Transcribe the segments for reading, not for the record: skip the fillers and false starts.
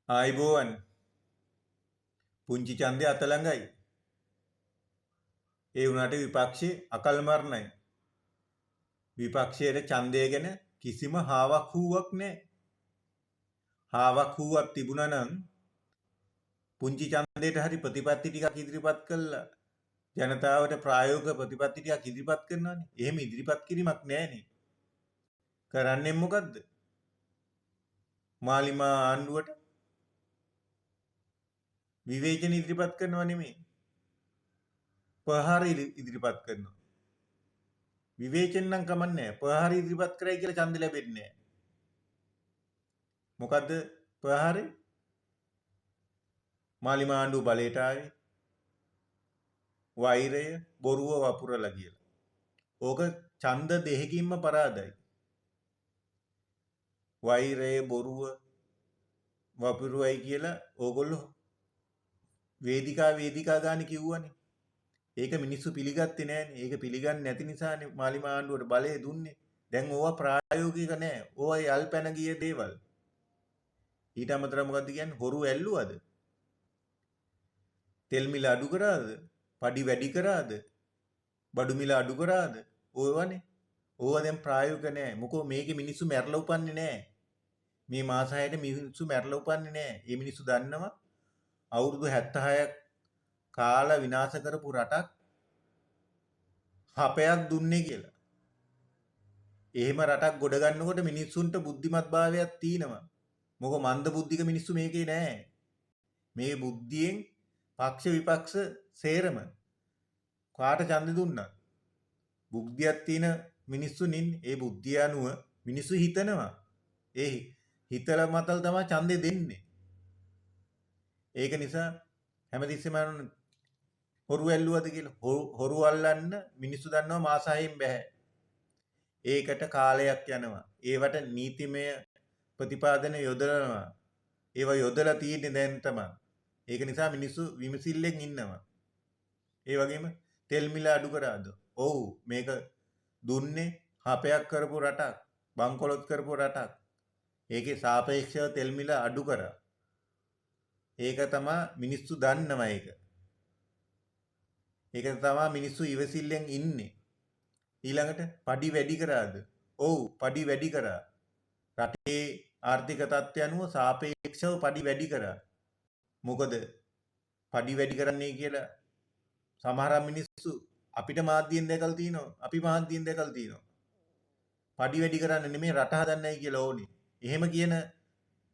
ආයිබෝවන් පුංචි ඡන්දය අත ළඟයි. ඒ වුණාට විපක්ෂේ අකල්මරණයි. විපක්ෂයේ ඡන්දය ගැන කිසිම හාවක් හූවක් නැහැ. හාවක් හූවක් තිබුණා නම් පුංචි ඡන්දයට හරි ප්‍රතිපත්ති ටිකක් ඉදිරිපත් කළා. ජනතාවට ප්‍රායෝගික ප්‍රතිපත්ති ටිකක් ඉදිරිපත් කරනවානේ. එහෙම ඉදිරිපත් කිරීමක් නැහැනේ. කරන්නේ මොකද්ද? මාලිමා ආණ්ඩුවට විවේචන ඉදිරිපත් කරනව නෙමෙයි. ප්‍රහාර ඉදිරිපත් කරනවා. විවේචන නම් කමන්නේ ප්‍රහාර ඉදිරිපත් කරයි කියලා ඡන්ද ලැබෙන්නේ නැහැ. මොකද්ද ප්‍රහාරේ? මාලිමා ආණ්ඩුව බලයට ආවේ වෛරය බොරුව වපුරලා කියලා. ඕක ඡන්ද දෙකකින්ම පරාදයි. වෛරය බොරුව වපුරුවයි කියලා ඕගොල්ලෝ වේදිකා ගානේ කිව්වනේ. ඒක මිනිස්සු පිළිගත්තේ නැහනේ. ඒක පිළිගන්නේ නැති නිසානේ මාලිමා ආණ්ඩුවට බලය දුන්නේ. දැන් ඕවා ප්‍රායෝගික නැහැ. ඕවා යල්පැන ගිය දේවල්. ඊට අමතරව මොකද්ද කියන්නේ? හොරු ඇල්ලුවද? තෙල් මිල අඩු කරාද? පඩි වැඩි කරාද? බඩු මිල අඩු කරාද? ඕවනේ. ඕවා දැන් ප්‍රායෝගික නැහැ. මොකෝ මේකේ මිනිස්සු මැරලා උපන්නේ නැහැ. මේ මාස 6ට මිනිස්සු මැරලා උපන්නේ නැහැ. මේ මිනිස්සු දන්නවා අවුරුදු 76ක් කාලා විනාශ කරපු රටක් හපයක් දුන්නේ කියලා. එහෙම රටක් ගොඩ ගන්නකොට මිනිස්සුන්ට බුද්ධිමත් භාවයක් තියෙනවා. මොකද මන්ද බුද්ධික මිනිස්සු මේකේ නැහැ. මේ බුද්ධියෙන් පක්ෂ විපක්ෂ සේරම කාට ඡන්ද දුන්නා? බුද්ධියක් තියෙන මිනිස්සුන් ඉන්නේ. ඒ බුද්ධිය අනුව මිනිස්සු හිතනවා. ඒ හිතලා මතල් තමයි ඡන්දේ දෙන්නේ. ඒක නිසා හැමතිස්සෙම හොරු ඇල්ලුවද කියලා හොරු අල්ලන්න මිනිස්සු දන්නවා මාස 6න් බෑ. ඒකට කාලයක් යනවා. ඒවට නීතිමය ප්‍රතිපාදන යොදනවා. ඒව යොදලා තියෙන්නේ දැන් තමයි. ඒක නිසා මිනිස්සු විමසිල්ලෙන් ඉන්නවා. ඒ වගේම තෙල් මිල අඩු කරාද? ඔව් මේක දුන්නේ හපයක් කරපු රටක්, බංකොලොත් කරපු රටක්. ඒකේ සාපේක්ෂව තෙල් මිල අඩු කරා. ඒක තමයි මිනිස්සු දන්නවා ඒක. ඒක තමයි මිනිස්සු ඉවසිල්ලෙන් ඉන්නේ. ඊළඟට පඩි වැඩි කරාද? ඔව් පඩි වැඩි කරා. රටේ ආර්ථික තත්ත්වය අනුව සාපේක්ෂව පඩි වැඩි කරා. මොකද පඩි වැඩි කරන්නේ කියලා සමහර මිනිස්සු අපිට මාධ්‍යයෙන් දැකලා තිනවා. අපි මාධ්‍යයෙන් දැකලා තිනවා. පඩි වැඩි කරන්න නෙමෙයි රට හදන්නයි කියලා ඕනේ. එහෙම කියන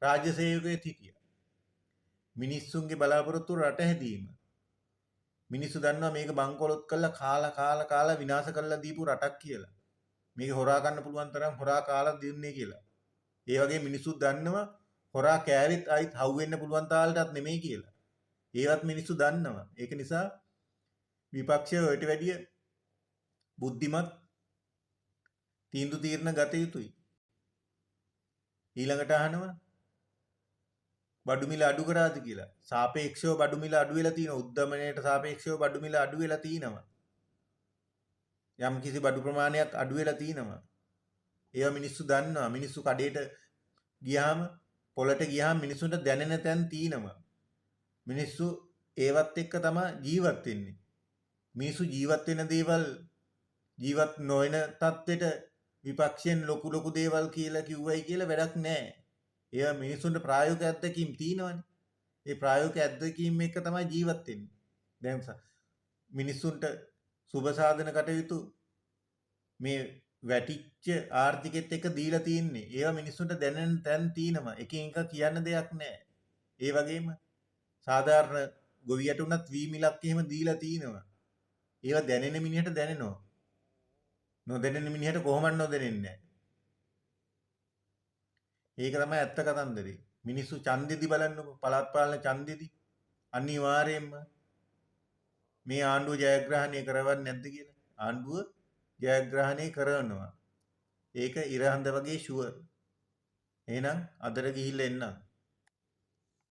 රාජ්‍ය සේවකයෙක් හිටියා. මිනිස්සුන්ගේ බලාපොරොත්තු රට හැදීම. මිනිස්සු දන්නවා මේක බංකොලොත් කරලා කාලා විනාශ කරලා දීපු රටක් කියලා. මේක හොරා ගන්න පුළුවන් තරම් හොරා කාලා දින්නේ කියලා. ඒ වගේ මිනිස්සු දන්නවා හොරා කෑවෙත් ආයිත් හවු වෙන්න පුළුවන් තාලටත් නෙමෙයි කියලා. ඒවත් මිනිස්සු දන්නවා. ඒක නිසා විපක්ෂය ඔයට වැඩිය බුද්ධිමත් තීන්දුව తీරන ගත යුතුයි. ඊළඟට අහනවා බඩු මිල අඩු කරාද කියලා. සාපේක්ෂව බඩු මිල අඩු වෙලා තියෙනවා. උද්දමනයට සාපේක්ෂව බඩු මිල අඩු වෙලා තියෙනවා. යම් කිසි බඩු ප්‍රමාණයක් අඩු වෙලා තියෙනවා. ඒවා මිනිස්සු දන්නවා. මිනිස්සු කඩේට ගියාම පොළට ගියාම මිනිස්සුන්ට දැනෙන තැන් තියෙනවා. මිනිස්සු ඒවත් එක්ක තමයි ජීවත් වෙන්නේ. මිනිස්සු ජීවත් වෙන දේවල් ජීවත් නොවන තත්ත්වෙට විපක්ෂයෙන් ලොකු දේවල් කියලා කිව්වයි කියලා වැඩක් නැහැ. ඒවා මිනිස්සුන්ට ප්‍රායෝගික අත්දැකීම් තියෙනවනේ. ඒ ප්‍රායෝගික අත්දැකීම් එක තමයි ජීවත් වෙන්නේ. දැන් මිනිස්සුන්ට සුබ සාධන කටයුතු මේ වැටිච්ච ආර්ථිකෙත් එක දීලා තියෙන්නේ. ඒවා මිනිස්සුන්ට දැනෙන තැන් තියෙනවා. එකින් එක කියන්න දෙයක් නැහැ. ඒ වගේම සාධාරණ ගොවියට උනත් වී මිලක් එහෙම දීලා තියෙනවා. ඒවා දැනෙන මිනිහට දැනෙනවා. නොදැනෙන මිනිහට කොහොමද නොදැනෙන්නේ නැහැ. ඒක තමයි ඇත්ත කතන්දරේ. මිනිස්සු ඡන්දෙදි බලන්නකො පළාත් පාලන ඡන්දෙදි අනිවාර්යයෙන්ම මේ ආණ්ඩුව ජයග්‍රහණය කරවන්නේ නැද්ද කියලා. ආණ්ඩුව ජයග්‍රහණය කරනවා. ඒක ඉරහඳ වගේ ෂුවර්. එහෙනම් අදට ගිහිල්ලා එන්නම්.